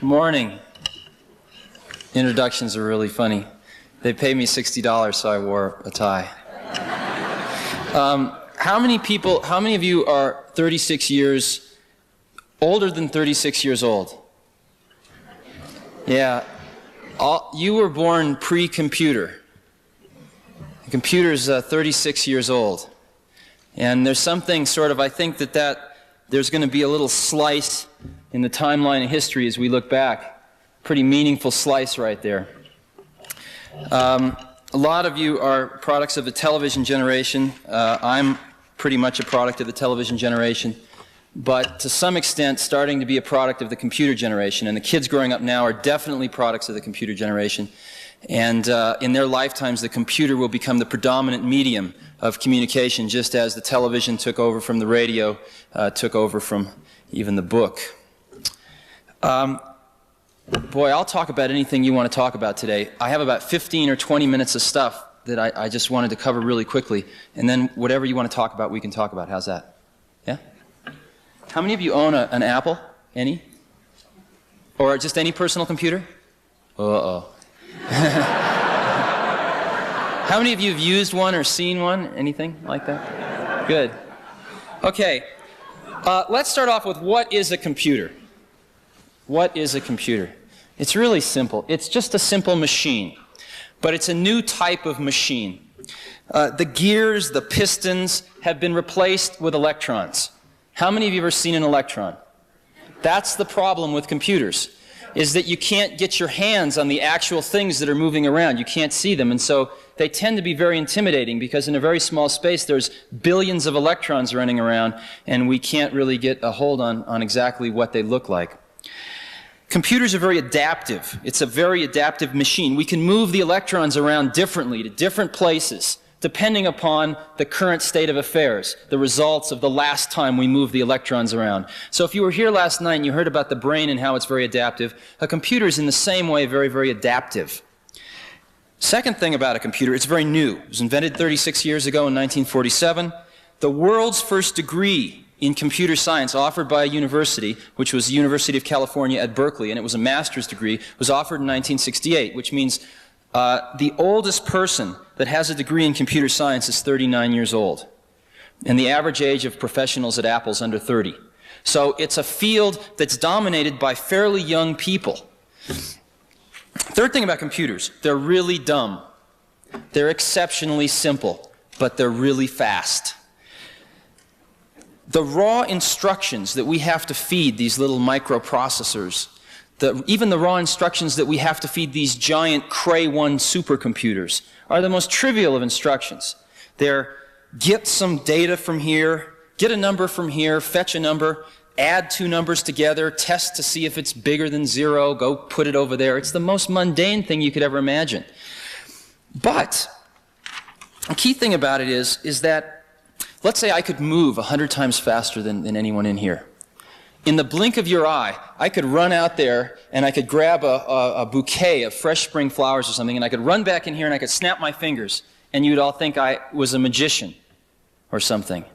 Morning. Introductions are really funny. They paid me $60, so I wore a tie. How many of you are 36 years older than 36 years old? Yeah. You were born pre-computer. The computer's 36 years old. And there's something sort of, I think that there's going to be a little slice in the timeline of history as we look back. Pretty meaningful slice right there. A lot of you are products of the television generation. I'm pretty much a product of the television generation, but to some extent starting to be a product of the computer generation. And the kids growing up now are definitely products of the computer generation. And in their lifetimes, the computer will become the predominant medium of communication, just as the television took over from the radio, took over from even the book. Boy, I'll talk about anything you want to talk about today. I have about 15 or 20 minutes of stuff that I just wanted to cover really quickly, and then whatever you want to talk about, we can talk about. How's that? Yeah? How many of you own an Apple? Any? Or just any personal computer? Uh-oh. How many of you have used one or seen one? Anything like that? Good. Okay. Let's start off with what is a computer? What is a computer? It's really simple. It's just a simple machine, but it's a new type of machine. The gears, the pistons have been replaced with electrons. How many of you have ever seen an electron? That's the problem with computers, is that you can't get your hands on the actual things that are moving around. You can't see them, and so they tend to be very intimidating because in a very small space there's billions of electrons running around, and we can't really get a hold on exactly what they look like. Computers are very adaptive. It's a very adaptive machine. We can move the electrons around differently to different places depending upon the current state of affairs, the results of the last time we moved the electrons around. So if you were here last night and you heard about the brain and how it's very adaptive, a computer is in the same way very, very adaptive. Second thing about a computer, it's very new. It was invented 36 years ago in 1947. The world's first degree in computer science offered by a university, which was the University of California at Berkeley, and it was a master's degree, was offered in 1968, which means the oldest person that has a degree in computer science is 39 years old. And the average age of professionals at Apple is under 30. So it's a field that's dominated by fairly young people. Third thing about computers, they're really dumb. They're exceptionally simple, but they're really fast. The raw instructions that we have to feed these little microprocessors, even the raw instructions that we have to feed these giant Cray 1 supercomputers are the most trivial of instructions. They're get some data from here, get a number from here, fetch a number, add two numbers together, test to see if it's bigger than 0, go put it over there. It's the most mundane thing you could ever imagine. But the key thing about it is that, let's say I could move 100 times faster than anyone in here. In the blink of your eye, I could run out there and I could grab a bouquet of fresh spring flowers or something, and I could run back in here and I could snap my fingers, and you'd all think I was a magician or something.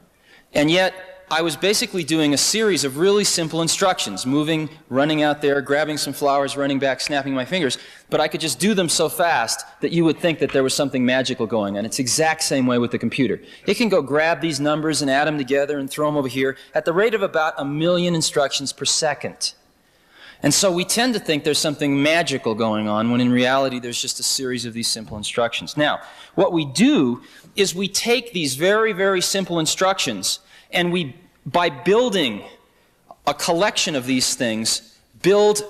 And yet, I was basically doing a series of really simple instructions, moving, running out there, grabbing some flowers, running back, snapping my fingers, but I could just do them so fast that you would think that there was something magical going on. It's the exact same way with the computer. It can go grab these numbers and add them together and throw them over here at the rate of about 1 million instructions per second. And so we tend to think there's something magical going on when in reality there's just a series of these simple instructions. Now, what we do is we take these very, very simple instructions and we, by building a collection of these things, build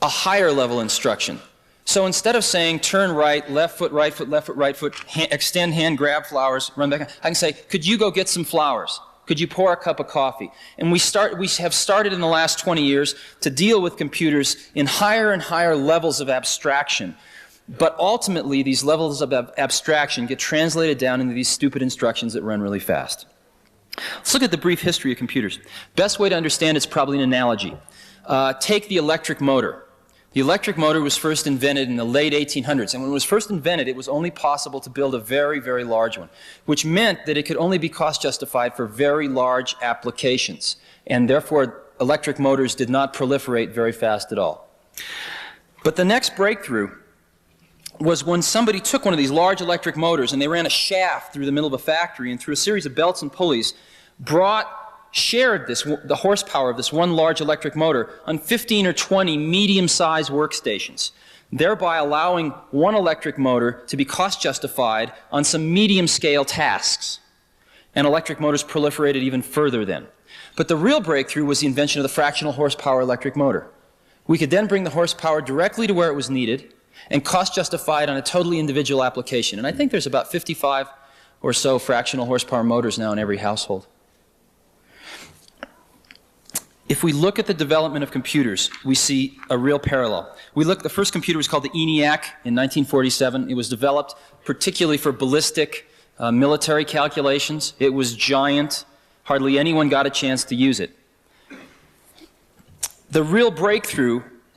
a higher level instruction. So instead of saying turn right, left foot, left foot, right foot, extend hand, grab flowers, run back, I can say, could you go get some flowers? Could you pour a cup of coffee? And we have started in the last 20 years to deal with computers in higher and higher levels of abstraction. But ultimately, these levels of abstraction get translated down into these stupid instructions that run really fast. Let's look at the brief history of computers. Best way to understand it's probably an analogy. Take the electric motor. The electric motor was first invented in the late 1800s, and when it was first invented, it was only possible to build a very, very large one, which meant that it could only be cost justified for very large applications, and therefore electric motors did not proliferate very fast at all. But the next breakthrough was when somebody took one of these large electric motors and they ran a shaft through the middle of a factory and through a series of belts and pulleys shared the horsepower of this one large electric motor on 15 or 20 medium-sized workstations, thereby allowing one electric motor to be cost justified on some medium-scale tasks. And electric motors proliferated even further then. But the real breakthrough was the invention of the fractional horsepower electric motor. We could then bring the horsepower directly to where it was needed and cost justify it on a totally individual application. And I think there's about 55 or so fractional horsepower motors now in every household. If we look at the development of computers, we see a real parallel. The first computer was called the ENIAC in 1947. It was developed particularly for ballistic military calculations. It was giant. Hardly anyone got a chance to use it. The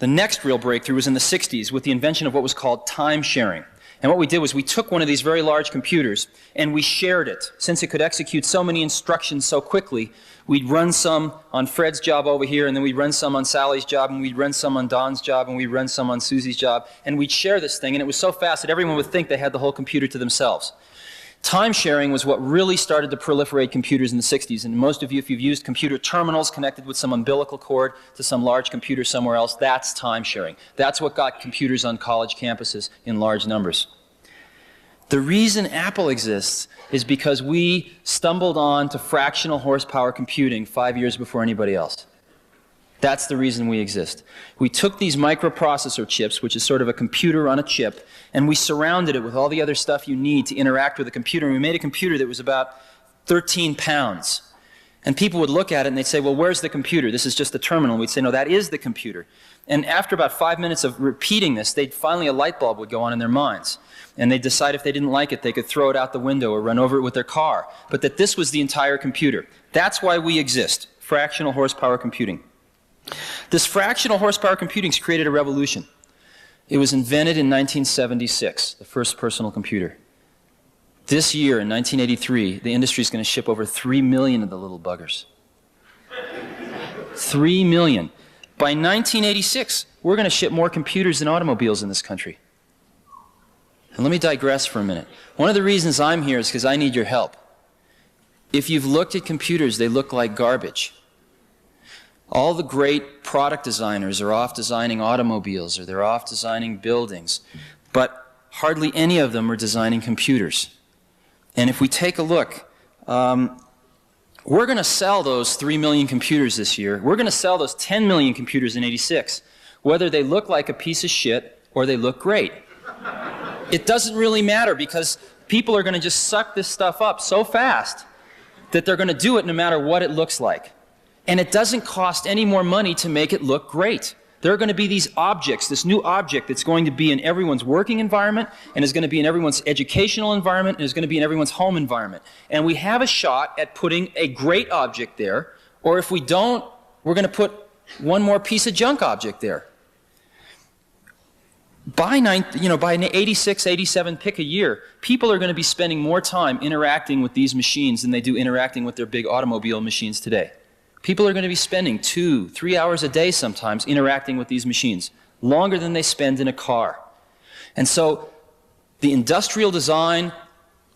next real breakthrough was in the 60s with the invention of what was called time sharing. And what we did was we took one of these very large computers and we shared it. Since it could execute so many instructions so quickly, we'd run some on Fred's job over here, and then we'd run some on Sally's job, and we'd run some on Don's job, and we'd run some on Susie's job, and we'd share this thing, and it was so fast that everyone would think they had the whole computer to themselves. Time sharing was what really started to proliferate computers in the 60s, and most of you, if you've used computer terminals connected with some umbilical cord to some large computer somewhere else, that's time sharing. That's what got computers on college campuses in large numbers. The reason Apple exists is because we stumbled on to fractional horsepower computing 5 years before anybody else. That's the reason we exist. We took these microprocessor chips, which is sort of a computer on a chip, and we surrounded it with all the other stuff you need to interact with a computer, and we made a computer that was about 13 pounds. And people would look at it and they'd say, well, where's the computer? This is just a terminal. And we'd say, no, that is the computer. And after about 5 minutes of repeating this, finally a light bulb would go on in their minds. And they'd decide if they didn't like it, they could throw it out the window or run over it with their car. But that this was the entire computer. That's why we exist, fractional horsepower computing. This fractional horsepower computing has created a revolution. It was invented in 1976, the first personal computer. This year, in 1983, the industry is going to ship over 3 million of the little buggers. 3 million. By 1986, we're going to ship more computers than automobiles in this country. And let me digress for a minute. One of the reasons I'm here is because I need your help. If you've looked at computers, they look like garbage. All the great product designers are off designing automobiles, or they're off designing buildings, but hardly any of them are designing computers. And if we take a look, we're going to sell those 3 million computers this year. We're going to sell those 10 million computers in '86, whether they look like a piece of shit or they look great. It doesn't really matter, because people are going to just suck this stuff up so fast that they're going to do it no matter what it looks like. And it doesn't cost any more money to make it look great. There are going to be these objects, this new object that's going to be in everyone's working environment, and is going to be in everyone's educational environment, and is going to be in everyone's home environment. And we have a shot at putting a great object there, or if we don't, we're going to put one more piece of junk object there. By 86, 87, pick a year, people are going to be spending more time interacting with these machines than they do interacting with their big automobile machines today. People are going to be spending 2, 3 hours a day sometimes interacting with these machines, longer than they spend in a car. And so the industrial design,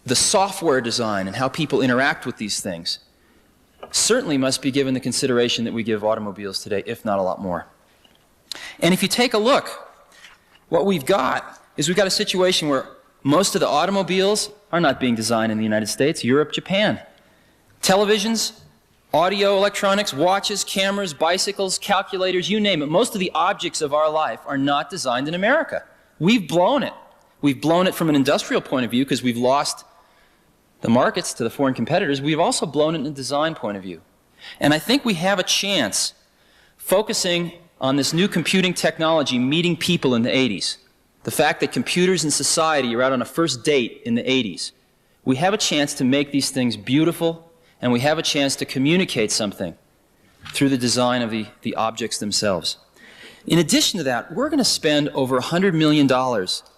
the software design, and how people interact with these things certainly must be given the consideration that we give automobiles today, if not a lot more. And if you take a look, what we've got is we've got a situation where most of the automobiles are not being designed in the United States, Europe, Japan. Televisions, audio, electronics, watches, cameras, bicycles, calculators, you name it. Most of the objects of our life are not designed in America. We've blown it. We've blown it from an industrial point of view because we've lost the markets to the foreign competitors. We've also blown it in a design point of view. And I think we have a chance, focusing on this new computing technology meeting people in the 80s, the fact that computers and society are out on a first date in the 80s, we have a chance to make these things beautiful, and we have a chance to communicate something through the design of the objects themselves. In addition to that, we're going to spend over $100 million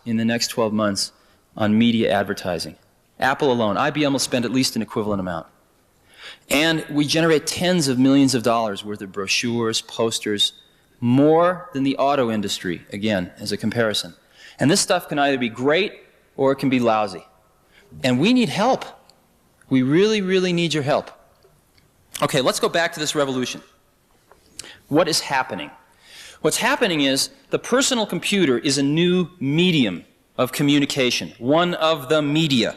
in the next 12 months on media advertising. Apple alone, IBM will spend at least an equivalent amount. And we generate tens of millions of dollars worth of brochures, posters, more than the auto industry, again, as a comparison. And this stuff can either be great or it can be lousy. And we need help. We really, really need your help. Okay, let's go back to this revolution. What is happening? What's happening is the personal computer is a new medium of communication, one of the media.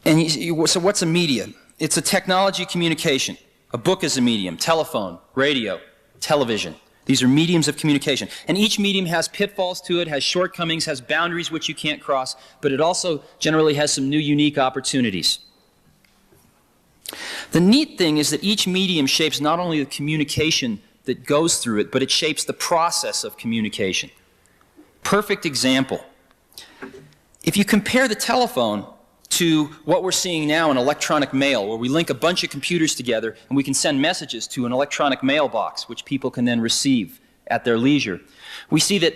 And so what's a media? It's a technology communication. A book is a medium, telephone, radio, television. These are mediums of communication. And each medium has pitfalls to it, has shortcomings, has boundaries which you can't cross, but it also generally has some new unique opportunities. The neat thing is that each medium shapes not only the communication that goes through it, but it shapes the process of communication. Perfect example. If you compare the telephone to what we're seeing now in electronic mail, where we link a bunch of computers together and we can send messages to an electronic mailbox, which people can then receive at their leisure. We see that,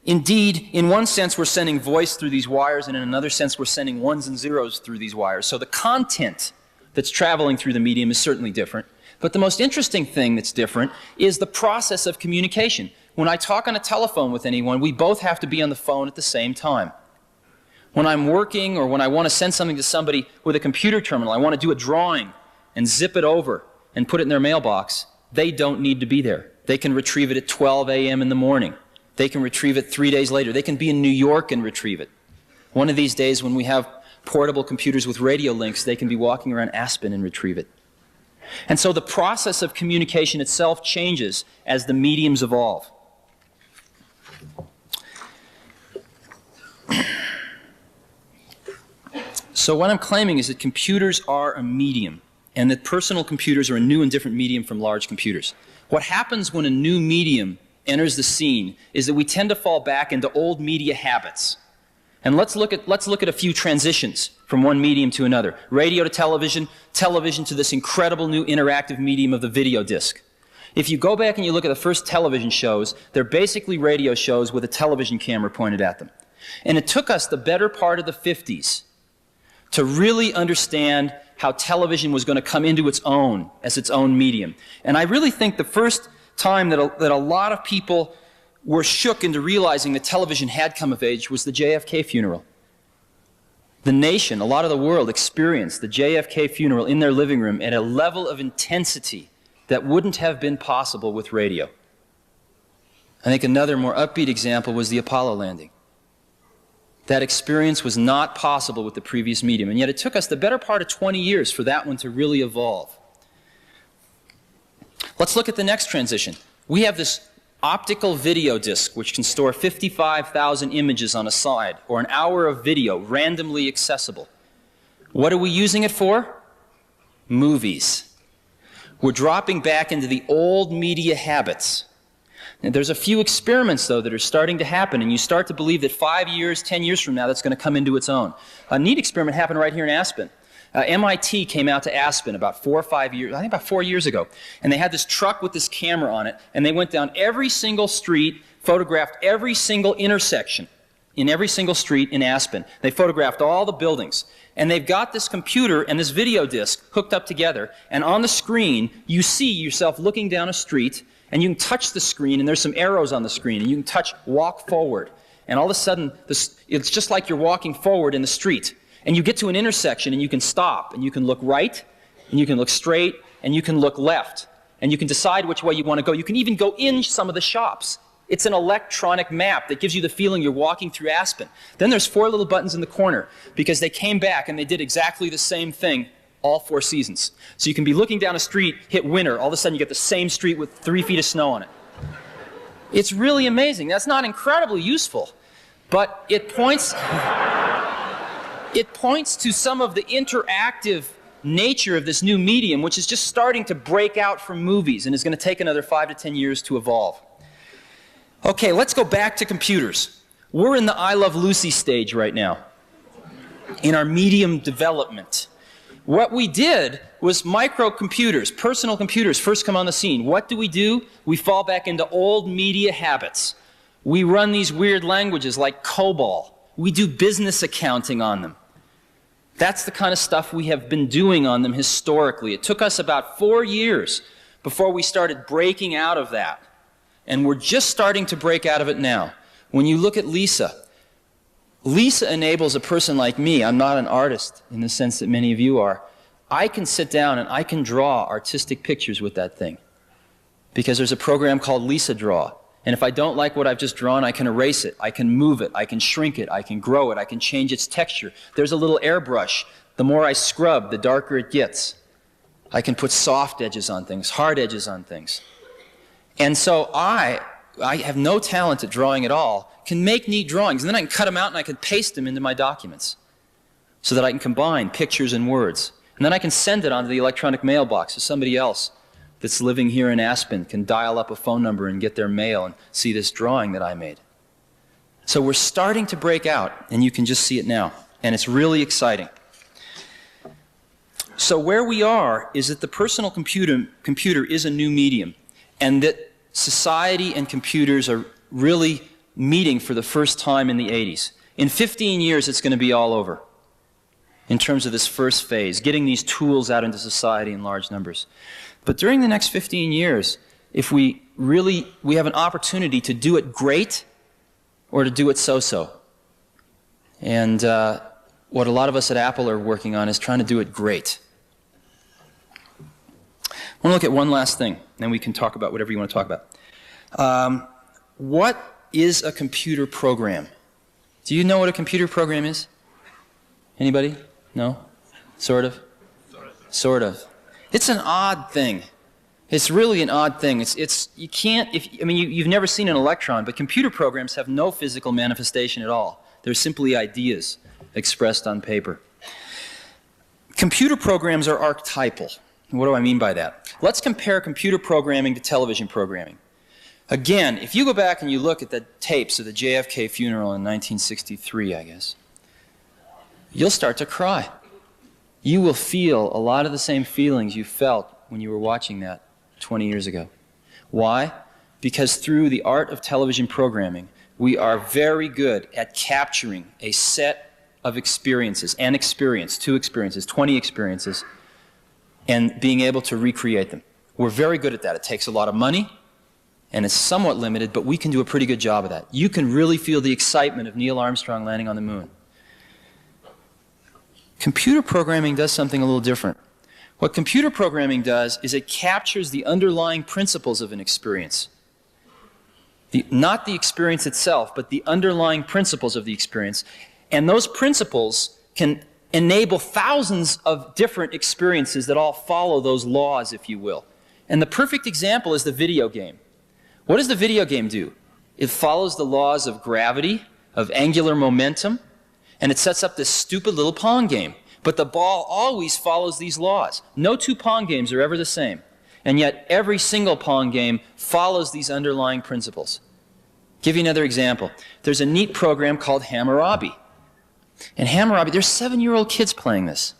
indeed, in one sense we're sending voice through these wires, and in another sense we're sending ones and zeros through these wires. So the content that's traveling through the medium is certainly different. But the most interesting thing that's different is the process of communication. When I talk on a telephone with anyone, we both have to be on the phone at the same time. When I'm working or when I want to send something to somebody with a computer terminal, I want to do a drawing and zip it over and put it in their mailbox, they don't need to be there. They can retrieve it at 12 a.m. in the morning. They can retrieve it 3 days later. They can be in New York and retrieve it. One of these days when we have portable computers with radio links, they can be walking around Aspen and retrieve it. And so the process of communication itself changes as the mediums evolve. So what I'm claiming is that computers are a medium, and that personal computers are a new and different medium from large computers. What happens when a new medium enters the scene is that we tend to fall back into old media habits. And let's look at a few transitions from one medium to another. Radio to television, television to this incredible new interactive medium of the video disc. If you go back and you look at the first television shows, they're basically radio shows with a television camera pointed at them. And it took us the better part of the 50s to really understand how television was going to come into its own as its own medium. And I really think the first time that a lot of people were shook into realizing that television had come of age was the JFK funeral. The nation, a lot of the world, experienced the JFK funeral in their living room at a level of intensity that wouldn't have been possible with radio. I think another more upbeat example was the Apollo landing. That experience was not possible with the previous medium, and yet it took us the better part of 20 years for that one to really evolve. Let's look at the next transition. We have this optical video disc which can store 55,000 images on a slide, or an hour of video randomly accessible. What are we using it for? Movies. We're dropping back into the old media habits. And there's a few experiments, though, that are starting to happen, and you start to believe that 5 years, 10 years from now, that's going to come into its own. A neat experiment happened right here in Aspen. MIT came out to Aspen about 4 or 5 years, I think about 4 years ago, and they had this truck with this camera on it, and they went down every single street, photographed every single intersection in every single street in Aspen. They photographed all the buildings, and they've got this computer and this video disc hooked up together, and on the screen, you see yourself looking down a street, and you can touch the screen, and there's some arrows on the screen, and you can touch walk forward. And all of a sudden, it's just like you're walking forward in the street. And you get to an intersection, and you can stop, and you can look right, and you can look straight, and you can look left. And you can decide which way you want to go. You can even go in some of the shops. It's an electronic map that gives you the feeling you're walking through Aspen. Then there's 4 little buttons in the corner, because they came back and they did exactly the same thing all 4 seasons. So you can be looking down a street, hit winter, all of a sudden you get the same street with 3 feet of snow on it. It's really amazing. That's not incredibly useful, but it points to some of the interactive nature of this new medium, which is just starting to break out from movies and is going to take another 5 to 10 years to evolve. Okay, let's go back to computers. We're in the I Love Lucy stage right now in our medium development. What we did was microcomputers, personal computers, first come on the scene. What do? We fall back into old media habits. We run these weird languages like COBOL. We do business accounting on them. That's the kind of stuff we have been doing on them historically. It took us about 4 years before we started breaking out of that. And we're just starting to break out of it now. When you look at Lisa, Lisa enables a person like me, I'm not an artist in the sense that many of you are, I can sit down and I can draw artistic pictures with that thing. Because there's a program called Lisa Draw. And if I don't like what I've just drawn, I can erase it, I can move it, I can shrink it, I can grow it, I can change its texture. There's a little airbrush. The more I scrub, the darker it gets. I can put soft edges on things, hard edges on things. And so I have no talent at drawing at all, can make neat drawings, and then I can cut them out and I can paste them into my documents so that I can combine pictures and words. And then I can send it onto the electronic mailbox so somebody else that's living here in Aspen can dial up a phone number and get their mail and see this drawing that I made. So we're starting to break out, and you can just see it now. And it's really exciting. So where we are is that the personal computer is a new medium, and that society and computers are really meeting for the first time in the 80s. In 15 years, it's going to be all over in terms of this first phase, getting these tools out into society in large numbers. But during the next 15 years, if we have an opportunity to do it great or to do it so-so. And what a lot of us at Apple are working on is trying to do it great. I want to look at one last thing, then we can talk about whatever you want to talk about. What is a computer program? Do you know what a computer program is? Anybody? No? Sort of? Sort of. It's an odd thing. It's really an odd thing. You can't, you've never seen an electron, but computer programs have no physical manifestation at all. They're simply ideas expressed on paper. Computer programs are archetypal. What do I mean by that? Let's compare computer programming to television programming. Again, if you go back and you look at the tapes of the JFK funeral in 1963, I guess, you'll start to cry. You will feel a lot of the same feelings you felt when you were watching that 20 years ago. Why? Because through the art of television programming, we are very good at capturing a set of experiences, an experience, 2 experiences, 20 experiences, and being able to recreate them. We're very good at that. It takes a lot of money, and it's somewhat limited, but we can do a pretty good job of that. You can really feel the excitement of Neil Armstrong landing on the moon. Computer programming does something a little different. What computer programming does is it captures the underlying principles of an experience. Not the experience itself, but the underlying principles of the experience. And those principles can enable thousands of different experiences that all follow those laws, if you will. And the perfect example is the video game. What does the video game do? It follows the laws of gravity, of angular momentum, and it sets up this stupid little Pong game. But the ball always follows these laws. No 2 Pong games are ever the same. And yet every single Pong game follows these underlying principles. Give you another example. There's a neat program called Hammurabi. And Hammurabi, there's 7-year-old kids playing this.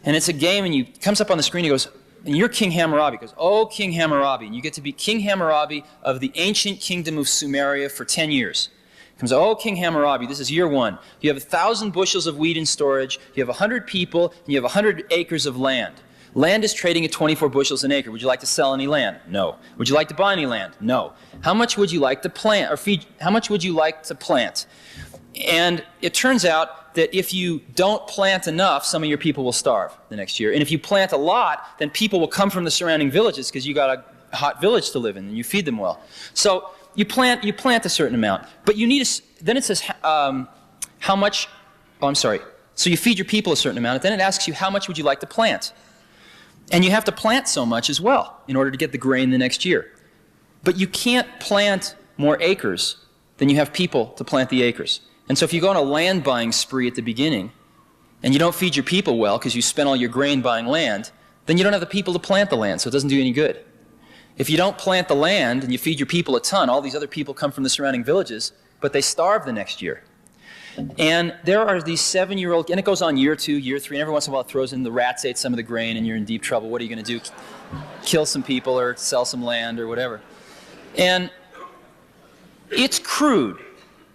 And it's a game, and it comes up on the screen, he goes, and you're King Hammurabi. He goes, oh, King Hammurabi. And you get to be King Hammurabi of the ancient kingdom of Sumeria for 10 years. Comes, oh, King Hammurabi, this is year 1. You have 1,000 bushels of wheat in storage, you have 100 people, and you have 100 acres of land. Land is trading at 24 bushels an acre. Would you like to sell any land? No. Would you like to buy any land? No. How much would you like to plant, or feed, how much would you like to plant? And it turns out that if you don't plant enough, some of your people will starve the next year. And if you plant a lot, then people will come from the surrounding villages because you got a hot village to live in and you feed them well. So you plant a certain amount, but you need then it says how much, oh, I'm sorry. So you feed your people a certain amount, and then it asks you how much would you like to plant? And you have to plant so much as well in order to get the grain the next year. But you can't plant more acres than you have people to plant the acres. And so if you go on a land buying spree at the beginning, and you don't feed your people well because you spent all your grain buying land, then you don't have the people to plant the land, so it doesn't do any good. If you don't plant the land and you feed your people a ton, all these other people come from the surrounding villages, but they starve the next year. And there are these 7-year-old, and it goes on year 2, year 3, and every once in a while it throws in the rats ate some of the grain and you're in deep trouble. What are you going to do? Kill some people or sell some land or whatever. And it's crude,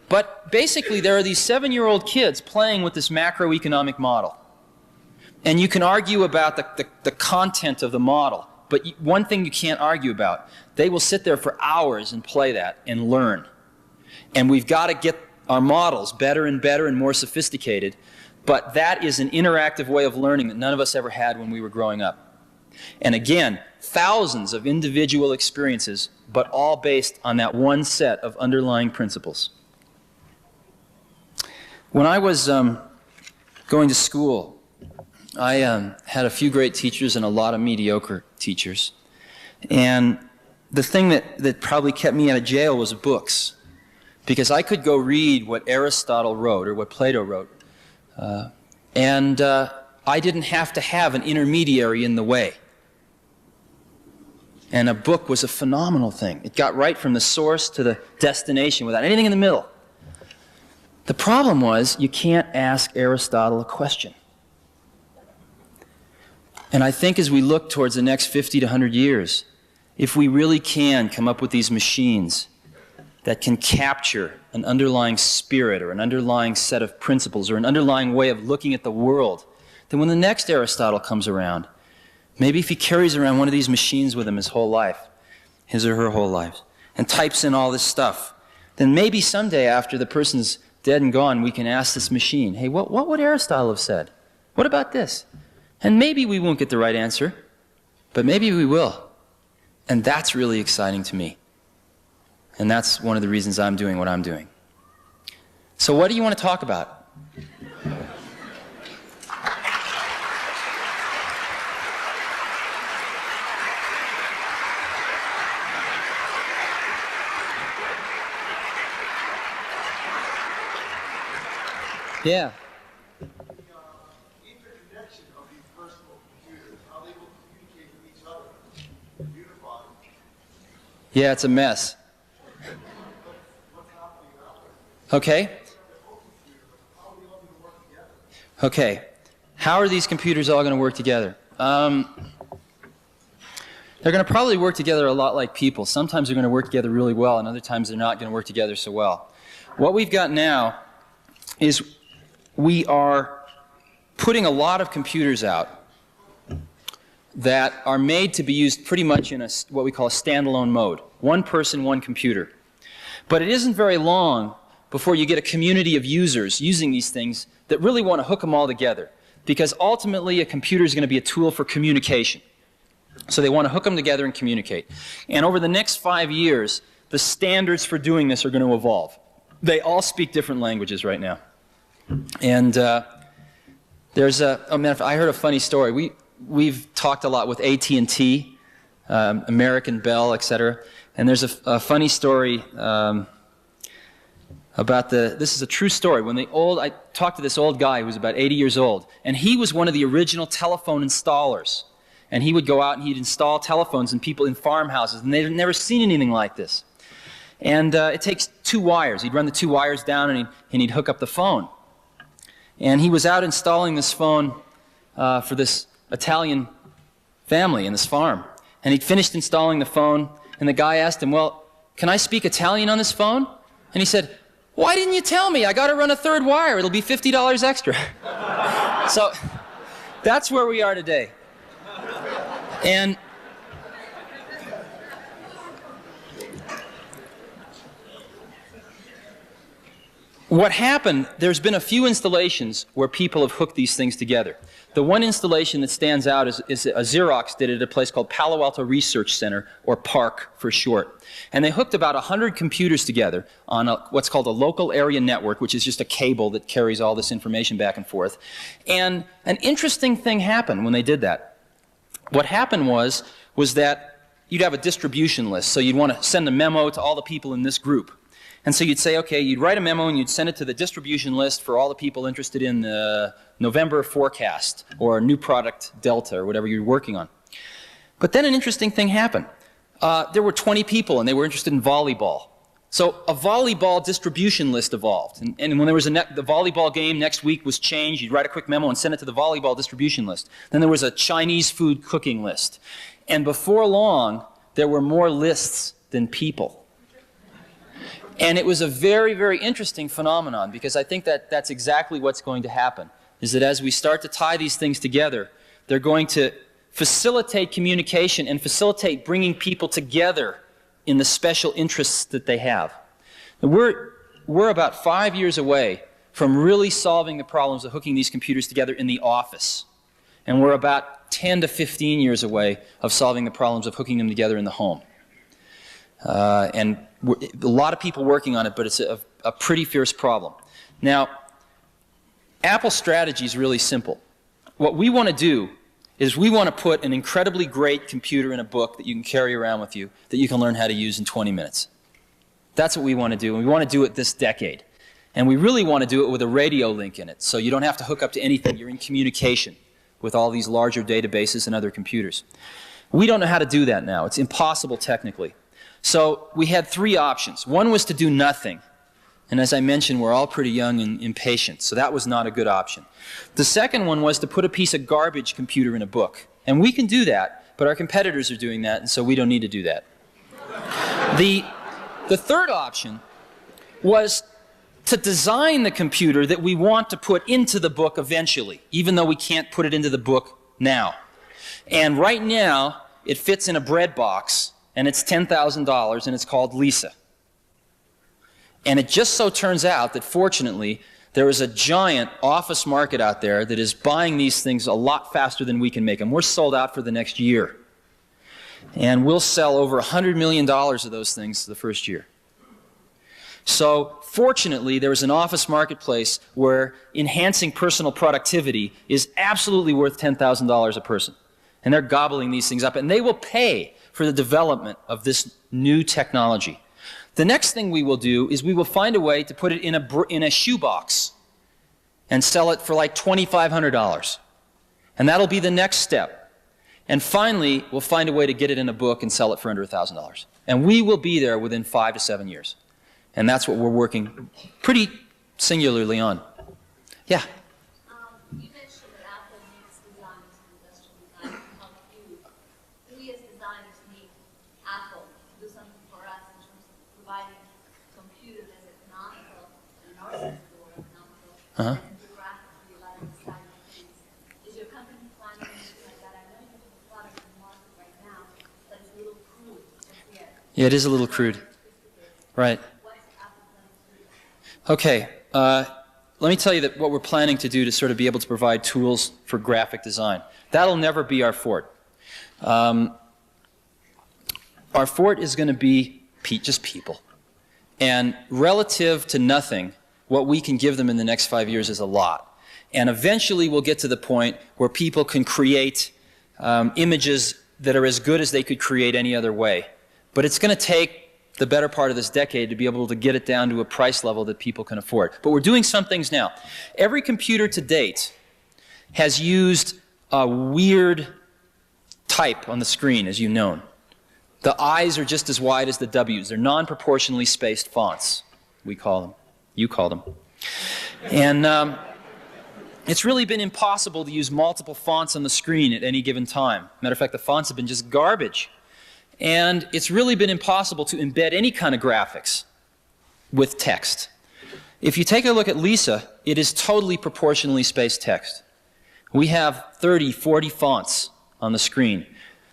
but basically there are these 7-year-old kids playing with this macroeconomic model. And you can argue about the content of the model, but one thing you can't argue about, they will sit there for hours and play that and learn. And we've got to get our models better and better and more sophisticated, but that is an interactive way of learning that none of us ever had when we were growing up. And again, thousands of individual experiences, but all based on that one set of underlying principles. When I was going to school, I had a few great teachers and a lot of mediocre teachers. And the thing that probably kept me out of jail was books. Because I could go read what Aristotle wrote or what Plato wrote. And I didn't have to have an intermediary in the way. And a book was a phenomenal thing. It got right from the source to the destination without anything in the middle. The problem was you can't ask Aristotle a question. And I think as we look towards the next 50 to 100 years, if we really can come up with these machines that can capture an underlying spirit or an underlying set of principles or an underlying way of looking at the world, then when the next Aristotle comes around, maybe if he carries around one of these machines with him his whole life, his or her whole life, and types in all this stuff, then maybe someday after the person's dead and gone, we can ask this machine, hey, what would Aristotle have said? What about this? And maybe we won't get the right answer, but maybe we will. And that's really exciting to me. And that's one of the reasons I'm doing what I'm doing. So what do you want to talk about? Yeah. The interconnection of these personal computers, how they will communicate with each other, unified. Yeah, it's a mess. What's happening out there? Okay. How are we all going to work together? Okay. How are these computers all going to work together? They're going to probably work together a lot like people. Sometimes they're going to work together really well, and other times they're not going to work together so well. What we've got now is we are putting a lot of computers out that are made to be used pretty much in what we call a standalone mode. One person, one computer. But it isn't very long before you get a community of users using these things that really want to hook them all together. Because ultimately a computer is going to be a tool for communication. So they want to hook them together and communicate. And over the next 5 years, the standards for doing this are going to evolve. They all speak different languages right now. And there's I heard a funny story. We've talked a lot with AT&T, American Bell, etc. And there's a funny story about this is a true story. I talked to this old guy who was about 80 years old, and he was one of the original telephone installers. And he would go out and he'd install telephones in people in farmhouses, and they'd never seen anything like this. And it takes 2 wires. He'd run the 2 wires down and he'd hook up the phone. And he was out installing this phone for this Italian family in this farm. And he'd finished installing the phone, and the guy asked him, well, can I speak Italian on this phone? And he said, why didn't you tell me? I got to run a 3rd wire. It'll be $50 extra. So that's where we are today. And what happened, there's been a few installations where people have hooked these things together. The one installation that stands out is Xerox did it at a place called Palo Alto Research Center, or PARC for short. And they hooked about 100 computers together on what's called a local area network, which is just a cable that carries all this information back and forth. And an interesting thing happened when they did that. What happened was that you'd have a distribution list. So you'd want to send a memo to all the people in this group. And so you'd say, okay, you'd write a memo and you'd send it to the distribution list for all the people interested in the November forecast or new product Delta or whatever you're working on. But then an interesting thing happened. There were 20 people and they were interested in volleyball. So a volleyball distribution list evolved. And when there was the volleyball game next week was changed, you'd write a quick memo and send it to the volleyball distribution list. Then there was a Chinese food cooking list. And before long, there were more lists than people. And it was a very, very interesting phenomenon, because I think that that's exactly what's going to happen. is that as we start to tie these things together, they're going to facilitate communication and facilitate bringing people together in the special interests that they have. And we're about 5 years away from really solving the problems of hooking these computers together in the office. And we're about 10 to 15 years away of solving the problems of hooking them together in the home. And a lot of people working on it, but it's a pretty fierce problem. Now, Apple's strategy is really simple. What we want to do is we want to put an incredibly great computer in a book that you can carry around with you that you can learn how to use in 20 minutes. That's what we want to do, and we want to do it this decade. And we really want to do it with a radio link in it, so you don't have to hook up to anything. You're in communication with all these larger databases and other computers. We don't know how to do that now. It's impossible technically. So we had three options. One was to do nothing. And as I mentioned, we're all pretty young and impatient, so that was not a good option. The second one was to put a piece of garbage computer in a book. And we can do that, but our competitors are doing that, and so we don't need to do that. The third option was to design the computer that we want to put into the book eventually, even though we can't put it into the book now. And right now, it fits in a bread box, and it's $10,000, and it's called Lisa. And it just so turns out that, fortunately, there is a giant office market out there that is buying these things a lot faster than we can make them. We're sold out for the next year. And we'll sell over $100 million of those things the first year. So, fortunately, there is an office marketplace where enhancing personal productivity is absolutely worth $10,000 a person. And they're gobbling these things up, and they will pay for the development of this new technology. The next thing we will do is we will find a way to put it in a shoebox and sell it for like $2,500. And that'll be the next step. And finally, we'll find a way to get it in a book and sell it for under $1,000. And we will be there within 5 to 7 years. And that's what we're working pretty singularly on. Yeah? You mentioned that Apple needs designers and industrial design to help you. We as designers need Apple to do something for us in terms of providing computers as economical and our system economical and geographically aligned design things. Is your company planning anything like that? I know you have a product in the market right now, but it's a little crude yet. Yeah, it is a little crude. Right. What's Apple planning to do? Okay. Let me tell you that what we're planning to do to sort of be able to provide tools for graphic design. That'll never be our fort. Our fort is going to be just people. And relative to nothing, what we can give them in the next 5 years is a lot. And eventually we'll get to the point where people can create images that are as good as they could create any other way. But it's going to take the better part of this decade to be able to get it down to a price level that people can afford. But we're doing some things now. Every computer to date has used a weird type on the screen, as you've known. The I's are just as wide as the W's. They're non-proportionally spaced fonts, we call them. You call them. And it's really been impossible to use multiple fonts on the screen at any given time. Matter of fact, the fonts have been just garbage. And it's really been impossible to embed any kind of graphics with text. If you take a look at Lisa, it is totally proportionally spaced text. We have 30, 40 fonts on the screen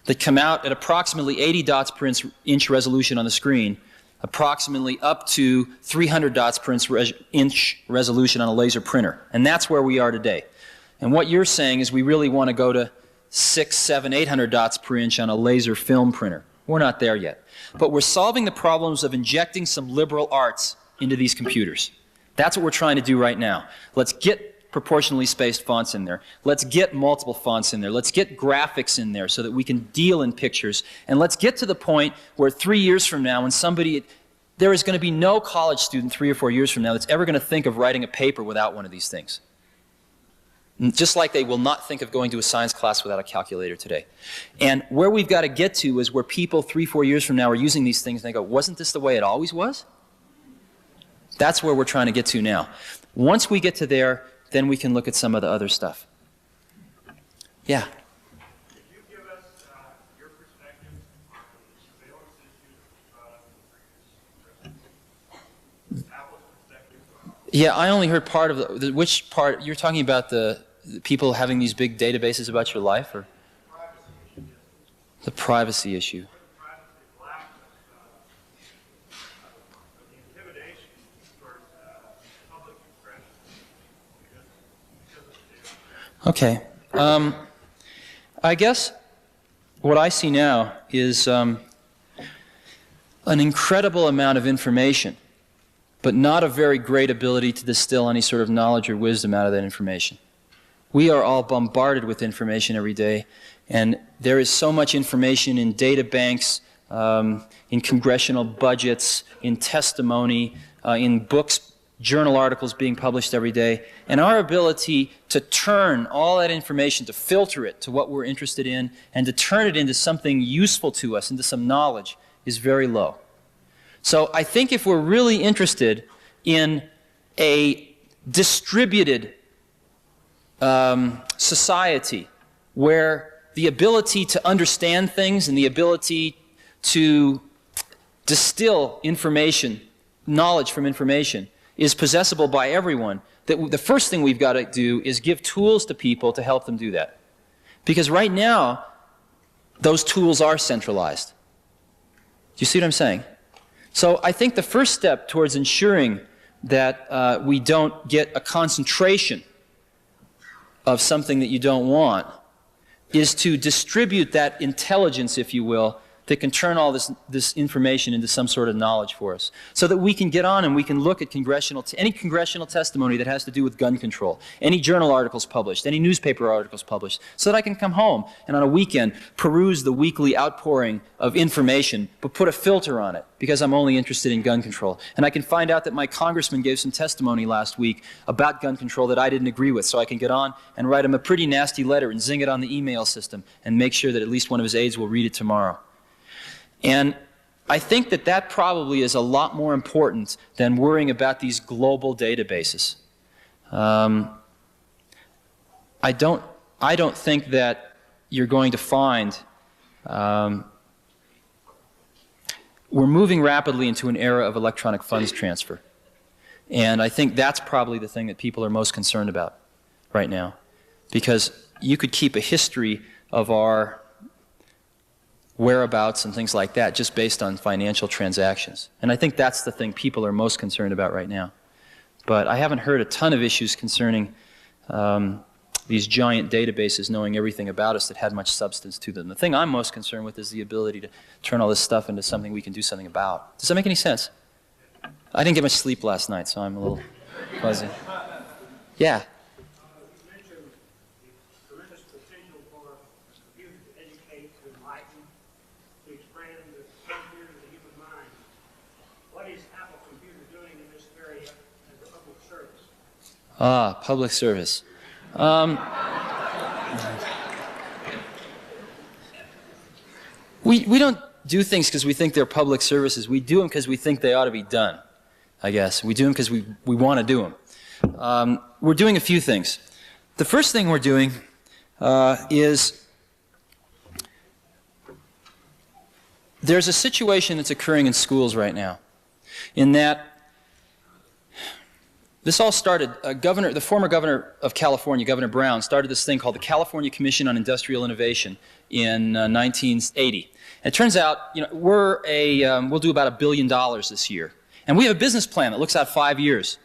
that come out at approximately 80 dots per inch resolution on the screen, approximately up to 300 dots per inch resolution on a laser printer. And that's where we are today. And what you're saying is we really want to go to 600, 700, 800 dots per inch on a laser film printer. We're not there yet. But we're solving the problems of injecting some liberal arts into these computers. That's what we're trying to do right now. Let's get proportionally spaced fonts in there. Let's get multiple fonts in there. Let's get graphics in there so that we can deal in pictures. And let's get to the point where 3 years from now, when there is going to be no college student 3 or 4 years from now that's ever going to think of writing a paper without one of these things. Just like they will not think of going to a science class without a calculator today. And where we've got to get to is where people 3 or 4 years from now are using these things and they go, wasn't this the way it always was? That's where we're trying to get to now. Once we get to there, then we can look at some of the other stuff. Yeah? Could you give us your perspective on the surveillance issue that was brought up in the previous presentation? Apple's perspective on Yeah, I only heard part of which part, you're talking about the people having these big databases about your life, or? The privacy issue. Okay. I guess what I see now is an incredible amount of information, but not a very great ability to distill any sort of knowledge or wisdom out of that information. We are all bombarded with information every day, and there is so much information in data banks, in congressional budgets, in testimony, in books, journal articles being published every day, and our ability to turn all that information, to filter it to what we're interested in, and to turn it into something useful to us, into some knowledge, is very low. So I think if we're really interested in a distributed society where the ability to understand things and the ability to distill information, knowledge from information, is possessible by everyone, that the first thing we've got to do is give tools to people to help them do that. Because right now, those tools are centralized. Do you see what I'm saying? So I think the first step towards ensuring that we don't get a concentration of something that you don't want is to distribute that intelligence, if you will, that can turn all this information into some sort of knowledge for us, so that we can get on and we can look at any congressional testimony that has to do with gun control, any journal articles published, any newspaper articles published, so that I can come home and on a weekend peruse the weekly outpouring of information, but put a filter on it, because I'm only interested in gun control. And I can find out that my congressman gave some testimony last week about gun control that I didn't agree with, so I can get on and write him a pretty nasty letter and zing it on the email system and make sure that at least one of his aides will read it tomorrow. And I think that that probably is a lot more important than worrying about these global databases. I don't think that you're going to find we're moving rapidly into an era of electronic funds transfer. And I think that's probably the thing that people are most concerned about right now. Because you could keep a history of our whereabouts and things like that just based on financial transactions. And I think that's the thing people are most concerned about right now. But I haven't heard a ton of issues concerning these giant databases knowing everything about us that had much substance to them. The thing I'm most concerned with is the ability to turn all this stuff into something we can do something about. Does that make any sense? I didn't get much sleep last night, so I'm a little fuzzy. Yeah. You mentioned the tremendous potential for a computer to educate, to enlighten, to expand the frontiers of the human mind. What is Apple Computer doing in this area as a public service? Ah, public service. We don't do things because we think they're public services. We do them because we think they ought to be done, I guess. We do them because we want to do them. We're doing a few things. The first thing we're doing is there's a situation that's occurring in schools right now in that this all started, the former governor of California, Governor Brown, started this thing called the California Commission on Industrial Innovation in 1980. And it turns out, we'll do about $1 billion this year. And we have a business plan that looks out 5 years.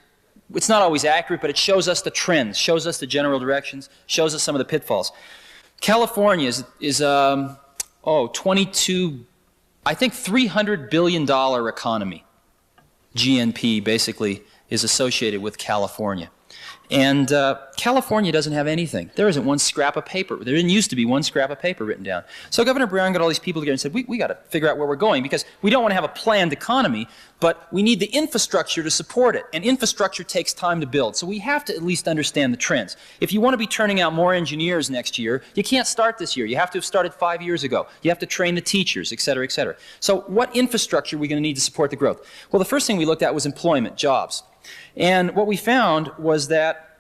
It's not always accurate, but it shows us the trends, shows us the general directions, shows us some of the pitfalls. California is 22, I think $300 billion economy. GNP basically is associated with California. And California doesn't have anything. There isn't one scrap of paper. There didn't used to be one scrap of paper written down. So Governor Brown got all these people together and said, we got to figure out where we're going, because we don't want to have a planned economy, but we need the infrastructure to support it. And infrastructure takes time to build. So we have to at least understand the trends. If you want to be turning out more engineers next year, you can't start this year. You have to have started 5 years ago. You have to train the teachers, et cetera, et cetera. So what infrastructure are we going to need to support the growth? Well, the first thing we looked at was employment, jobs. And what we found was that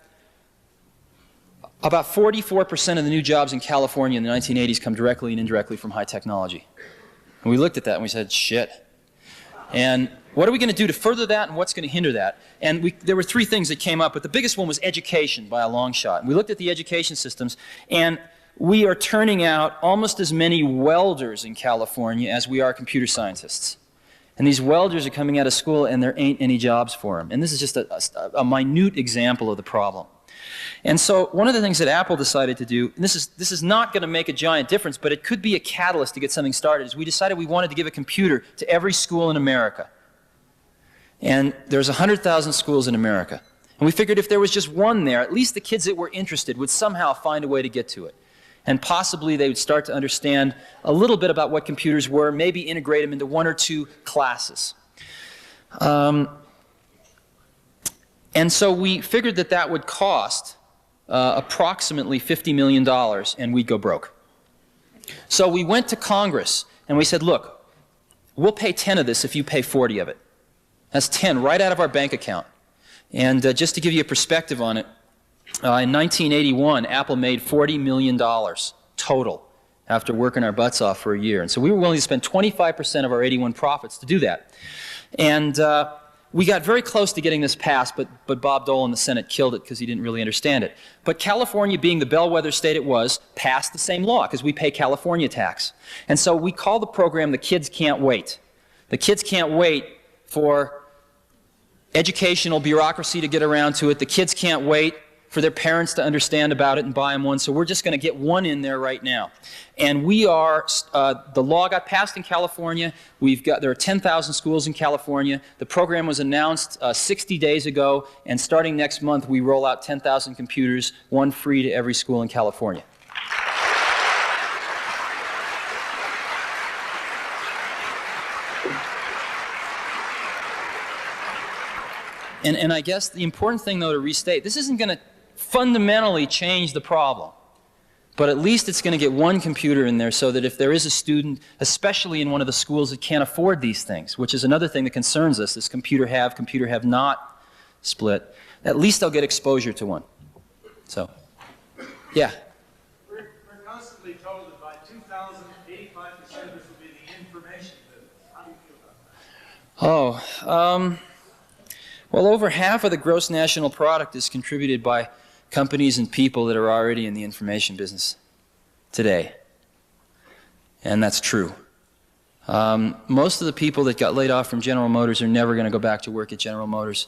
about 44% of the new jobs in California in the 1980s come directly and indirectly from high technology. And we looked at that and we said, shit. And What are we going to do to further that, and what's going to hinder that? And there were three things that came up, but the biggest one was education by a long shot. And we looked at the education systems, and we are turning out almost as many welders in California as we are computer scientists. And these welders are coming out of school, and there ain't any jobs for them. And this is just a minute example of the problem. And so one of the things that Apple decided to do, and this is not going to make a giant difference, but it could be a catalyst to get something started, is we decided we wanted to give a computer to every school in America. And there's 100,000 schools in America. And we figured if there was just one there, at least the kids that were interested would somehow find a way to get to it. And possibly they would start to understand a little bit about what computers were, maybe integrate them into one or two classes. And so we figured that that would cost approximately $50 million, and we'd go broke. So we went to Congress, and we said, look, we'll pay 10 of this if you pay 40 of it. That's 10 right out of our bank account. And just to give you a perspective on it, in 1981, Apple made $40 million total after working our butts off for a year. And so we were willing to spend 25% of our 81 profits to do that. And we got very close to getting this passed, but Bob Dole in the Senate killed it because he didn't really understand it. But California, being the bellwether state it was, passed the same law because we pay California tax. And so we call the program The Kids Can't Wait. The kids can't wait for educational bureaucracy to get around to it. The kids can't wait for their parents to understand about it and buy them one. So we're just going to get one in there right now. And we are, the law got passed in California. There are 10,000 schools in California. The program was announced 60 days ago, and starting next month we roll out 10,000 computers, one free to every school in California. And I guess the important thing, though, to restate, this isn't going to fundamentally change the problem. But at least it's going to get one computer in there so that if there is a student, especially in one of the schools that can't afford these things, which is another thing that concerns us, this computer have not split, at least they'll get exposure to one. So, yeah? We're constantly told that by 2000, 85% of this will be the information business. How do you feel about that? Well, over half of the gross national product is contributed by companies and people that are already in the information business today. And that's true. Most of the people that got laid off from General Motors are never going to go back to work at General Motors.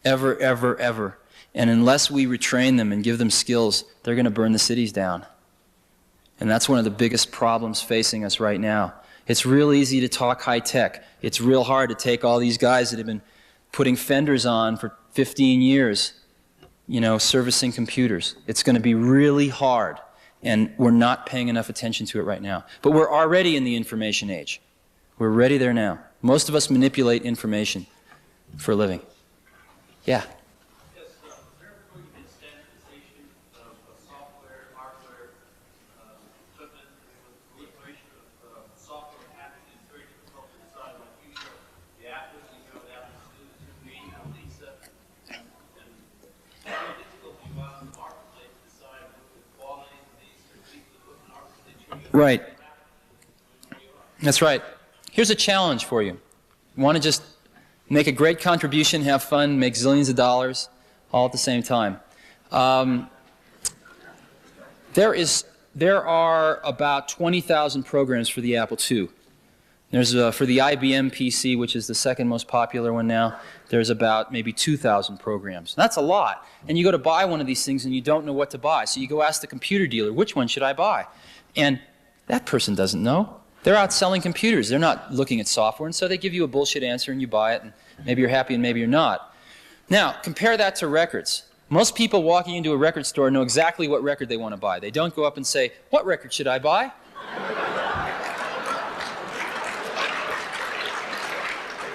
Ever, ever, ever. And unless we retrain them and give them skills, they're going to burn the cities down. And that's one of the biggest problems facing us right now. It's real easy to talk high tech. It's real hard to take all these guys that have been putting fenders on for 15 years, you know, servicing computers. It's going to be really hard, and we're not paying enough attention to it right now. But we're already in the information age. We're ready there now. Most of us manipulate information for a living. Yeah? Yes, is there ever going to be standardization of software, hardware, equipment, with proliferation of software and happening? It's very difficult to decide what you know. The Apples, you know, the Apple students who read, Lisa, and it's very difficult to go out in the marketplace to decide what the qualities of these people who look in our particular. Right. That's right. Here's a challenge for you. You want to just make a great contribution, have fun, make zillions of dollars, all at the same time. There are about 20,000 programs for the Apple II. There's for the IBM PC, which is the second most popular one now, there's about maybe 2,000 programs. That's a lot. And you go to buy one of these things and you don't know what to buy. So you go ask the computer dealer, which one should I buy? And that person doesn't know. They're out selling computers. They're not looking at software, and so they give you a bullshit answer and you buy it, and maybe you're happy and maybe you're not. Now, compare that to records. Most people walking into a record store know exactly what record they want to buy. They don't go up and say, what record should I buy?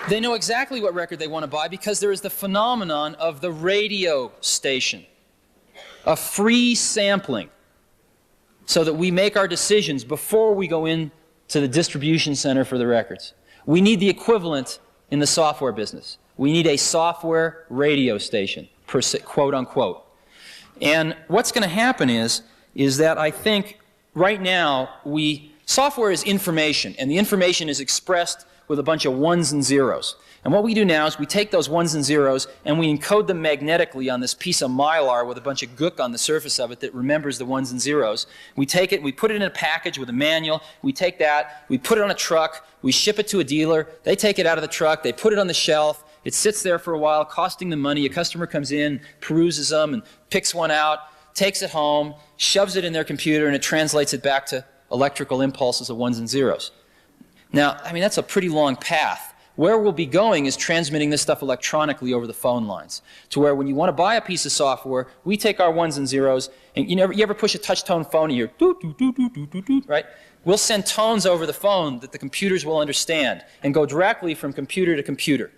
They know exactly what record they want to buy because there is the phenomenon of the radio station, a free sampling, so that we make our decisions before we go in to the distribution center for the records. We need the equivalent in the software business. We need a software radio station, quote unquote. And what's going to happen is that I think right now software is information, and the information is expressed with a bunch of ones and zeros. And what we do now is we take those ones and zeros and we encode them magnetically on this piece of mylar with a bunch of gook on the surface of it that remembers the ones and zeros. We take it, we put it in a package with a manual, we take that, we put it on a truck, we ship it to a dealer, they take it out of the truck, they put it on the shelf, it sits there for a while, costing them money. A customer comes in, peruses them, and picks one out, takes it home, shoves it in their computer, and it translates it back to electrical impulses of ones and zeros. Now, I mean, that's a pretty long path. Where we'll be going is transmitting this stuff electronically over the phone lines, to where when you want to buy a piece of software, we take our ones and zeros, and you ever push a touch-tone phone and you're doot, doot, doot, doot, doot, doot, doot, right? We'll send tones over the phone that the computers will understand and go directly from computer to computer.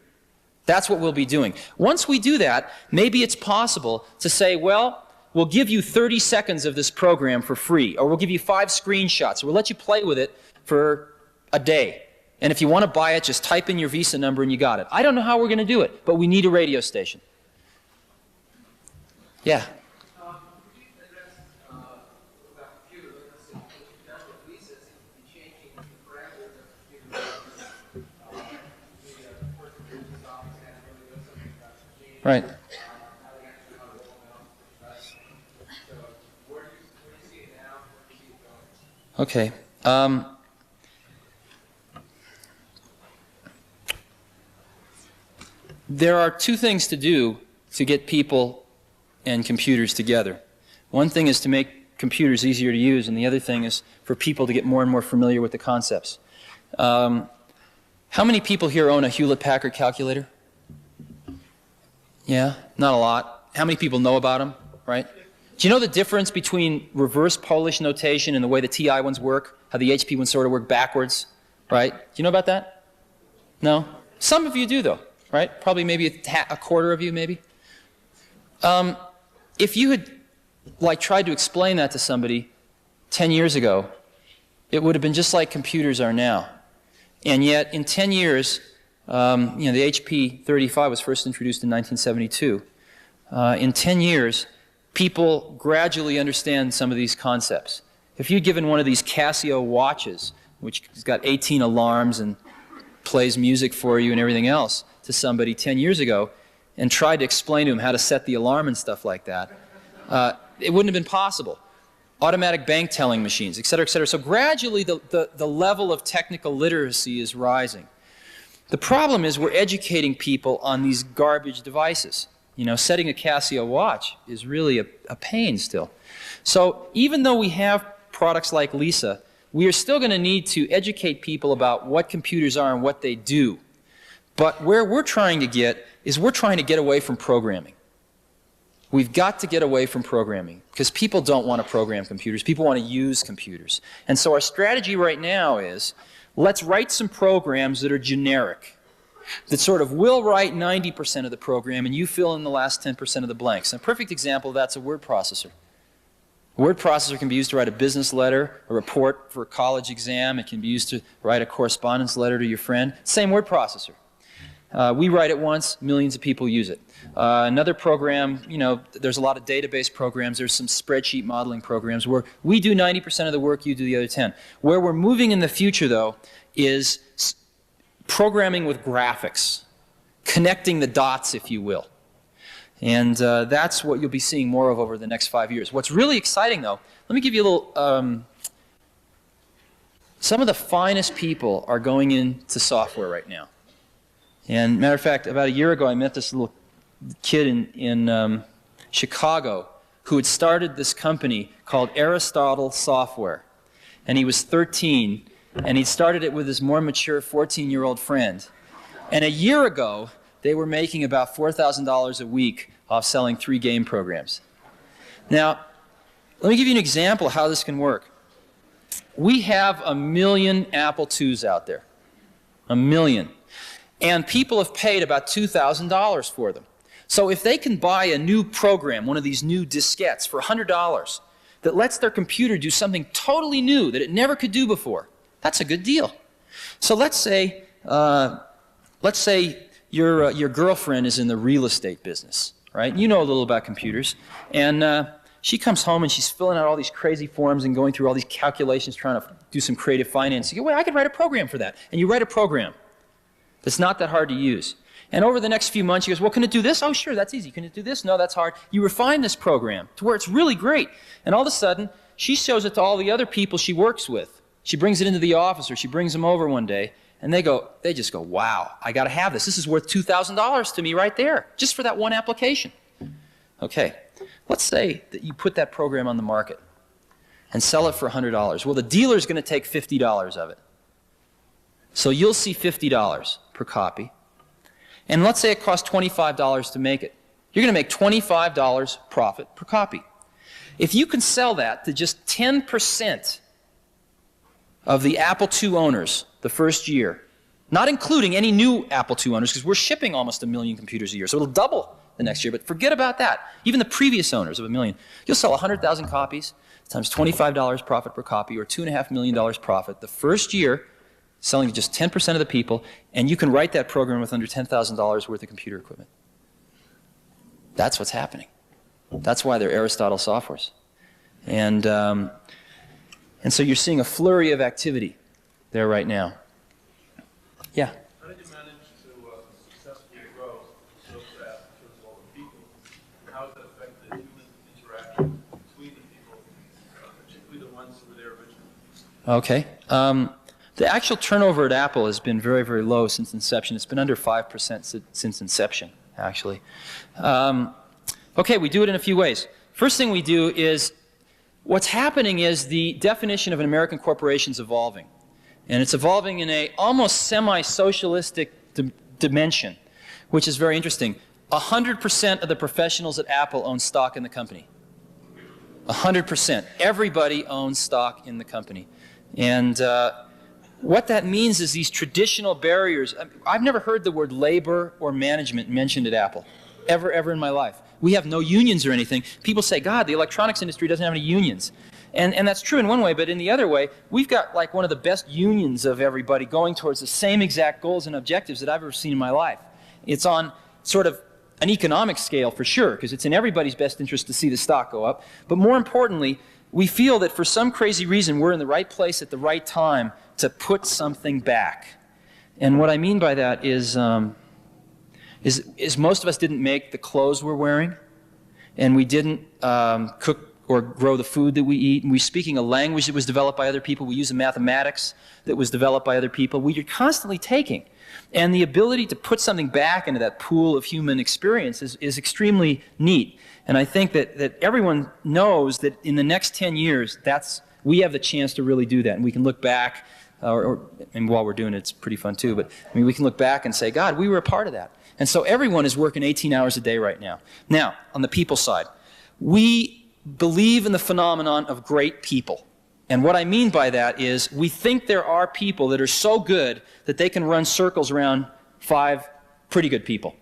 That's what we'll be doing. Once we do that, maybe it's possible to say, well, we'll give you 30 seconds of this program for free, or we'll give you 5 screenshots, or we'll let you play with it for a day. And if you want to buy it, just type in your Visa number and you got it. I don't know how we're going to do it, but we need a radio station. Yeah? Right. Okay. There are 2 things to do to get people and computers together. One thing is to make computers easier to use, and the other thing is for people to get more and more familiar with the concepts. How many people here own a Hewlett-Packard calculator? Yeah, not a lot. How many people know about them, right? Do you know the difference between reverse Polish notation and the way the TI ones work? How the HP ones sort of work backwards, right? Do you know about that? No? Some of you do, though, right? Probably maybe a quarter of you, maybe. If you had, tried to explain that to somebody 10 years ago, it would have been just like computers are now. And yet, in 10 years, the HP 35 was first introduced in 1972. In 10 years, people gradually understand some of these concepts. If you'd given one of these Casio watches, which has got 18 alarms and plays music for you and everything else, to somebody 10 years ago, and tried to explain to him how to set the alarm and stuff like that, it wouldn't have been possible. Automatic bank telling machines, et cetera, et cetera. So gradually the level of technical literacy is rising. The problem is we're educating people on these garbage devices. You know, setting a Casio watch is really a pain still. So even though we have products like Lisa, we are still going to need to educate people about what computers are and what they do. But where we're trying to get is we're trying to get away from programming. We've got to get away from programming because people don't want to program computers. People want to use computers. And so our strategy right now is let's write some programs that are generic, that sort of will write 90% of the program and you fill in the last 10% of the blanks. And a perfect example of that's a word processor. A word processor can be used to write a business letter, a report for a college exam. It can be used to write a correspondence letter to your friend. Same word processor. We write it once, millions of people use it. Another program, there's a lot of database programs. There's some spreadsheet modeling programs where we do 90% of the work, you do the other 10. Where we're moving in the future, though, is programming with graphics, connecting the dots, if you will. And that's what you'll be seeing more of over the next 5 years. What's really exciting, though, let me give you a little... some of the finest people are going into software right now. And matter of fact, about a year ago, I met this little kid in Chicago who had started this company called Aristotle Software. And he was 13, and he'd started it with his more mature 14-year-old friend. And a year ago, they were making about $4,000 a week off selling 3 game programs. Now, let me give you an example of how this can work. We have 1 million Apple IIs out there. 1 million. And people have paid about $2,000 for them. So if they can buy a new program, one of these new diskettes, for $100 that lets their computer do something totally new that it never could do before, that's a good deal. So let's say your girlfriend is in the real estate business, right? You know a little about computers. And she comes home and she's filling out all these crazy forms and going through all these calculations trying to do some creative finance. You go, well, I could write a program for that. And you write a program. That's not that hard to use. And over the next few months, she goes, well, can it do this? Oh, sure, that's easy. Can it do this? No, that's hard. You refine this program to where it's really great. And all of a sudden, she shows it to all the other people she works with. She brings it into the office, or she brings them over one day, and they just go, wow, I got to have this. This is worth $2,000 to me right there, just for that one application. Okay, let's say that you put that program on the market and sell it for $100. Well, the dealer's going to take $50 of it. So you'll see $50 per copy. And let's say it costs $25 to make it. You're going to make $25 profit per copy. If you can sell that to just 10% of the Apple II owners the first year, not including any new Apple II owners, because we're shipping almost 1 million computers a year, so it'll double the next year, but forget about that. Even the previous owners of 1 million. You'll sell 100,000 copies times $25 profit per copy, or $2.5 million profit the first year, selling to just 10% of the people, and you can write that program with under $10,000 worth of computer equipment. That's what's happening. That's why they're Aristotle softwares. And so you're seeing a flurry of activity there right now. Yeah? How did you manage to successfully grow so fast in terms of all the people? And how has that affected human interaction between the people, particularly the ones who were there originally? Okay. The actual turnover at Apple has been very, very low since inception. It's been under 5% since inception, actually. Okay, we do it in a few ways. First thing we do is, what's happening is the definition of an American corporation is evolving. And it's evolving in a almost semi-socialistic dimension, which is very interesting. 100% of the professionals at Apple own stock in the company. 100%. Everybody owns stock in the company. And what that means is these traditional barriers. I've never heard the word labor or management mentioned at Apple, ever in my life. We have no unions or anything. People say, God, the electronics industry doesn't have any unions. And that's true in one way, but in the other way, we've got like one of the best unions of everybody going towards the same exact goals and objectives that I've ever seen in my life. It's on sort of an economic scale for sure, because it's in everybody's best interest to see the stock go up. But more importantly, we feel that for some crazy reason, we're in the right place at the right time to put something back. And what I mean by that is most of us didn't make the clothes we're wearing, and we didn't cook or grow the food that we eat, and we're speaking a language that was developed by other people. We use a mathematics that was developed by other people. We are constantly taking. And the ability to put something back into that pool of human experience is extremely neat. And I think that everyone knows that in the next 10 years, we have the chance to really do that. And we can look back, and while we're doing it, it's pretty fun too, but I mean, we can look back and say, God, we were a part of that. And so everyone is working 18 hours a day right now. Now, on the people side, we believe in the phenomenon of great people. And what I mean by that is we think there are people that are so good that they can run circles around 5 pretty good people.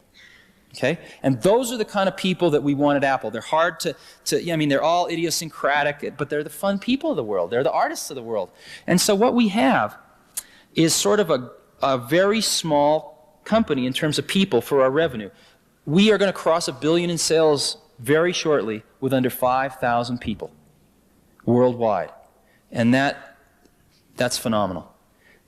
Okay? And those are the kind of people that we want at Apple. They're hard I mean, they're all idiosyncratic, but they're the fun people of the world. They're the artists of the world. And so what we have is sort of a very small company in terms of people for our revenue. We are going to cross $1 billion in sales very shortly with under 5,000 people worldwide. And that's phenomenal.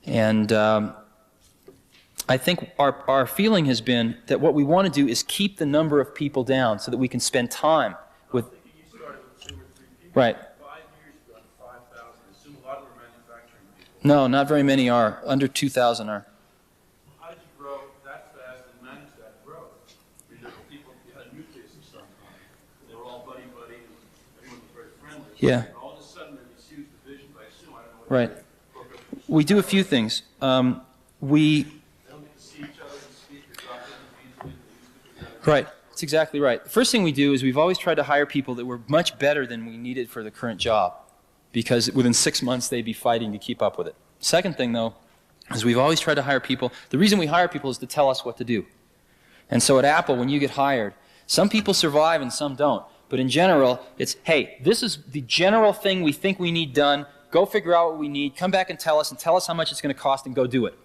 And I think our feeling has been that what we want to do is keep the number of people down so that we can spend time with... You started with 2 or 3 people. Right. 5 years ago, 5,000. I assume a lot of them are manufacturing people. No, not very many are. Under 2,000 are. How did you grow that fast and manage that growth? I mean, there were people, you had a nucleus of some kind. They were all buddy-buddy, and everyone was very friendly. Yeah. And all of a sudden, there was this huge division, but I assume, I don't know what Right. We do a few things. They don't get to see each other and speak or drop in easily. Right. That's exactly right. The first thing we do is we've always tried to hire people that were much better than we needed for the current job, because within 6 months they'd be fighting to keep up with it. Second thing, though, is we've always tried to hire people. The reason we hire people is to tell us what to do. And so at Apple, when you get hired, some people survive and some don't. But in general, it's, hey, this is the general thing we think we need done. Go figure out what we need. Come back and tell us how much it's going to cost, and go do it.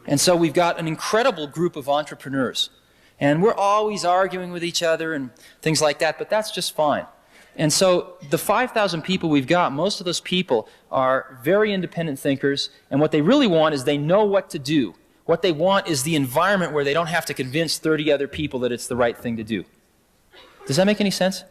And so we've got an incredible group of entrepreneurs. And we're always arguing with each other and things like that, but that's just fine. And so the 5,000 people we've got, most of those people are very independent thinkers, and what they really want is they know what to do. What they want is the environment where they don't have to convince 30 other people that it's the right thing to do. Does that make any sense?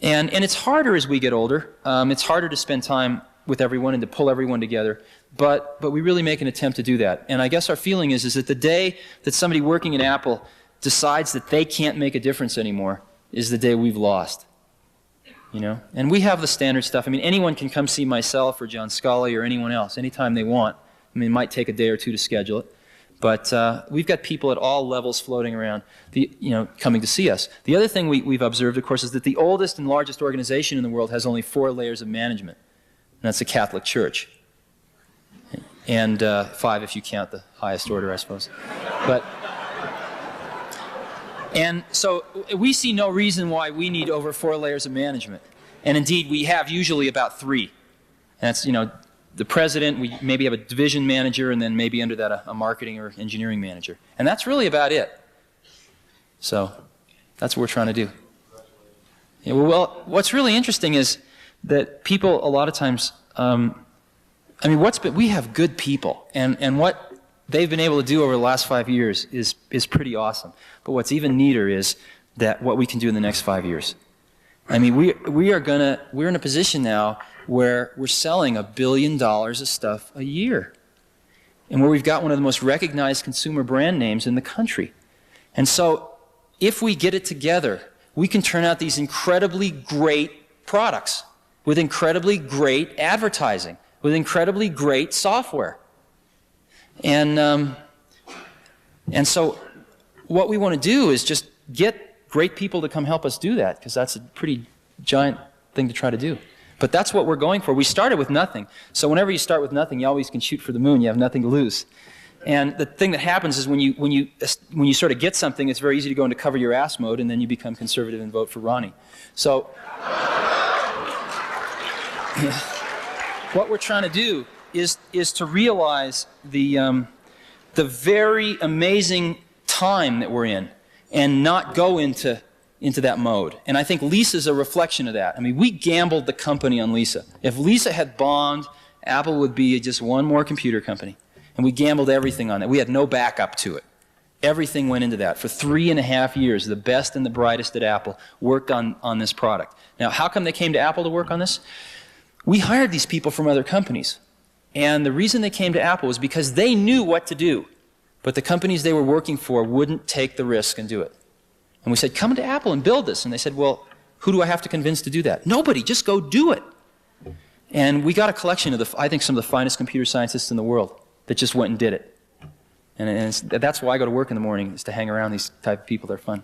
And it's harder as we get older. It's harder to spend time with everyone and to pull everyone together. But we really make an attempt to do that. And I guess our feeling is that the day that somebody working at Apple decides that they can't make a difference anymore is the day we've lost. You know? And we have the standard stuff. I mean, anyone can come see myself or John Scully or anyone else anytime they want. I mean, it might take a day or two to schedule it. But we've got people at all levels floating around, coming to see us. The other thing we've observed, of course, is that the oldest and largest organization in the world has only 4 layers of management. And that's the Catholic Church. And 5 if you count the highest order, I suppose. And so we see no reason why we need over 4 layers of management. And indeed, we have usually about 3. And that's, the president, we maybe have a division manager, and then maybe under that a marketing or engineering manager. And that's really about it. So that's what we're trying to do. Yeah, well, what's really interesting is that people a lot of times, we have good people. And what they've been able to do over the last 5 years is pretty awesome. But what's even neater is that what we can do in the next 5 years. I mean, we're in a position now where we're selling $1 billion of stuff a year, and where we've got one of the most recognized consumer brand names in the country. And so, if we get it together, we can turn out these incredibly great products with incredibly great advertising, with incredibly great software. And so, what we want to do is just get great people to come help us do that, because that's a pretty giant thing to try to do. But that's what we're going for. We started with nothing. So whenever you start with nothing, you always can shoot for the moon. You have nothing to lose. And the thing that happens is when you sort of get something, it's very easy to go into cover your ass mode, and then you become conservative and vote for Ronnie. So what we're trying to do is to realize the very amazing time that we're in, and not go into that mode. And I think Lisa's a reflection of that. I mean, we gambled the company on Lisa. If Lisa had bombed, Apple would be just one more computer company. And we gambled everything on that. We had no backup to it. Everything went into that. For 3.5 years, the best and the brightest at Apple worked on this product. Now, how come they came to Apple to work on this? We hired these people from other companies. And the reason they came to Apple was because they knew what to do. But the companies they were working for wouldn't take the risk and do it. And we said, come to Apple and build this. And they said, well, who do I have to convince to do that? Nobody, just go do it. And we got a collection of, I think, some of the finest computer scientists in the world that just went and did it. And that's why I go to work in the morning, is to hang around these type of people. They're fun.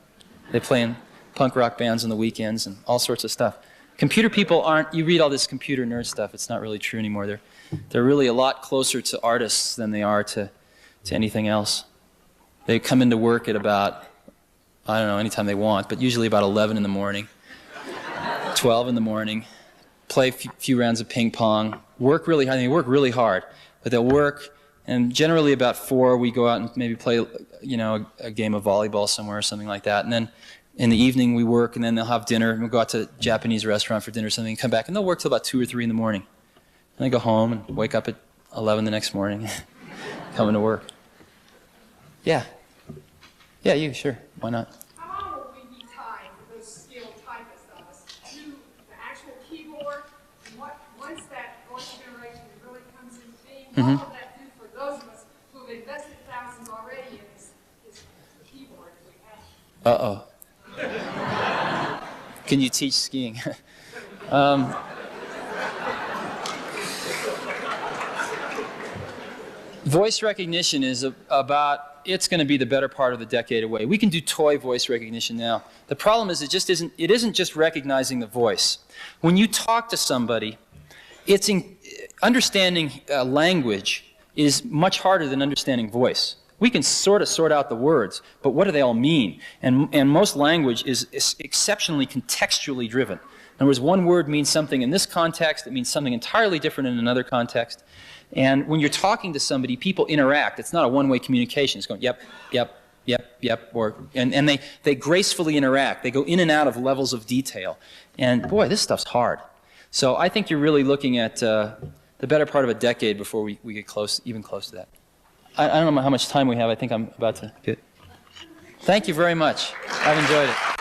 They play in punk rock bands on the weekends and all sorts of stuff. Computer people aren't, you read all this computer nerd stuff, it's not really true anymore. They're really a lot closer to artists than they are to anything else. They come into work at about, I don't know, anytime they want, but usually about 11 in the morning, 12 in the morning, play a few rounds of ping pong, work really hard. They work really hard, but they'll work, and generally about 4 we go out and maybe play, a game of volleyball somewhere or something like that, and then in the evening we work, and then they'll have dinner, and we'll go out to a Japanese restaurant for dinner or something, and come back, and they'll work till about 2 or 3 in the morning. And they go home and wake up at 11 the next morning, coming to work. Yeah. Yeah, you, sure. Why not? How long will we be tied, those skilled typists of us, to the actual keyboard? And once that voice generation really comes into being, what will that do for those of us who have invested thousands already in this keyboard that we have? Uh-oh. Can you teach skiing? Voice recognition is it's going to be the better part of the decade away. We can do toy voice recognition now. The problem is it isn't just recognizing the voice. When you talk to somebody, understanding language is much harder than understanding voice. We can sort of sort out the words, but what do they all mean? And most language is exceptionally contextually driven. In other words, one word means something in this context, it means something entirely different in another context. And when you're talking to somebody, people interact. It's not a one-way communication. It's going, yep, yep, yep, yep, and they gracefully interact. They go in and out of levels of detail. And boy, this stuff's hard. So I think you're really looking at the better part of a decade before we get even close to that. I don't know how much time we have. I think I'm about to get. Thank you very much. I've enjoyed it.